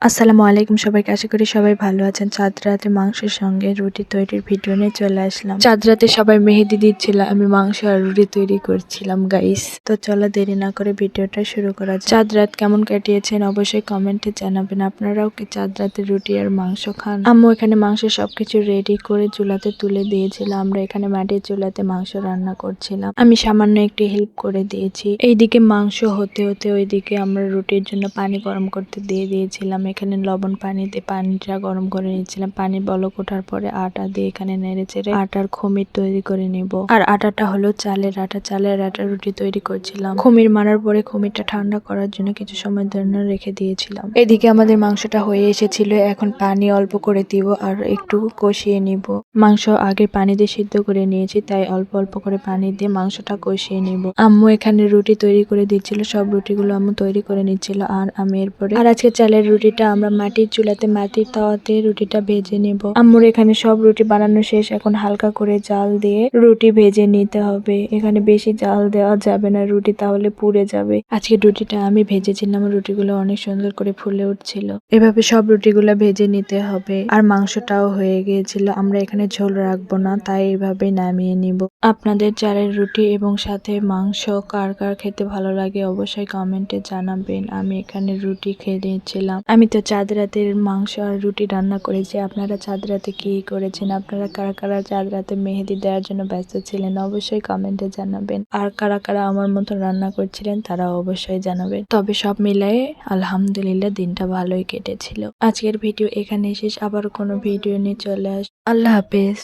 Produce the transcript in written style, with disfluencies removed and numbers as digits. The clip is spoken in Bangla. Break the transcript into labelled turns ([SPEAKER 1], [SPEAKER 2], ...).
[SPEAKER 1] আসসালামু আলাইকুম সবাইকে। আশা করি সবাই ভালো আছেন। চাঁদ রাতে মাংসের সঙ্গে রুটি তৈরির ভিডিও নিয়ে চলে আসলাম। চাঁদ রাতে সবাই মেহেদি দিচ্ছিল, আমি মাংস আর রুটি তৈরি করছিলাম গাইস। তো চলো দেরি না করে ভিডিওটা শুরু করা যাক। চাঁদ রাত কেমন কাটিয়েছেন অবশ্যই কমেন্টে জানাবেন। আপনারাও কি চাঁদ রাতে রুটি আর মাংস খান? আম্মু এখানে মাংসের সবকিছু রেডি করে চুলাতে তুলে দিয়েছিল। আমরা এখানে মাটির চুলাতে মাংস রান্না করছিলাম। আমি সামান্য একটু হেল্প করে দিয়েছি। এইদিকে মাংস হতে হতে ওইদিকে আমরা রুটির জন্য পানি গরম করতে দিয়ে দিয়েছিলাম। এখানে লবণ পানি দিয়ে পানিটা গরম করে নিচ্ছিলাম। পানি বলক ওঠার পরে আটা দিয়ে এখানে নেড়ে চেড়ে আটার খমির তৈরি করে নিব। আর আটাটা হলো চালের আটা। চালের আটা রুটি তৈরি করছিলাম। খমির মারার পরে খমিরটা ঠান্ডা করার জন্য কিছু সময় জন্য রেখে দিয়েছিলাম। এদিকে আমাদের মাংসটা হয়ে এসেছিল। এখন পানি অল্প করে দিব আর একটু কষিয়ে নিব। মাংস আগে পানি দিয়ে সিদ্ধ করে নিয়েছি, তাই অল্প অল্প করে পানি দিয়ে মাংসটা কষিয়ে নিব। আম্মু এখানে রুটি তৈরি করে দিচ্ছিল। সব রুটিগুলো আম্মু তৈরি করে নিচ্ছিল আর আমি এরপরে আজকে চালের রুটিটা আমরা মাটির চুলাতে মাটির তাওয়াতে রুটিটা ভেজে নেব। আম্মুর এখানে সব রুটি বানানো শেষ। এখন হালকা করে জাল দিয়ে রুটি ভেজে নিতে হবে। এখানে বেশি জাল দেওয়া যাবে না, রুটি তাহলে পুড়ে যাবে। আজকে রুটিটা আমি ভেজেছিলাম, রুটিগুলো অনেক সুন্দর করে ফুলে উঠছিল। এভাবে সব রুটিগুলো ভেজে নিতে হবে। আর মাংসটাও হয়ে গিয়েছিল। আমরা এখানে ঝোল রাখবো না, তাই এভাবে নামিয়ে নিব। আপনাদের চালের রুটি এবং সাথে মাংস কার কার খেতে ভালো লাগে অবশ্যই কমেন্টে জানাবেন। আমি এখানে রুটি খেয়ে নিচ্ছিলাম। আমি তো চাঁদ রাতের মাংস আর রুটি রান্না করেছি। আপনারা চাঁদ রাতে কি করেছেন? আপনারা কারা কারা চাঁদ রাতে মেহেদি দেওয়ার জন্য ব্যস্ত ছিলেন অবশ্যই কমেন্টে জানাবেন। আর কারা কারা আমার মতো রান্না করছিলেন তারা অবশ্যই জানাবেন। তবে সব মিলাই আলহামদুলিল্লাহ দিনটা ভালোই কেটেছিল। আজকের ভিডিও এখানে শেষ। আবার কোনো ভিডিও নিয়ে চলে আল্লাহ হাফেজ।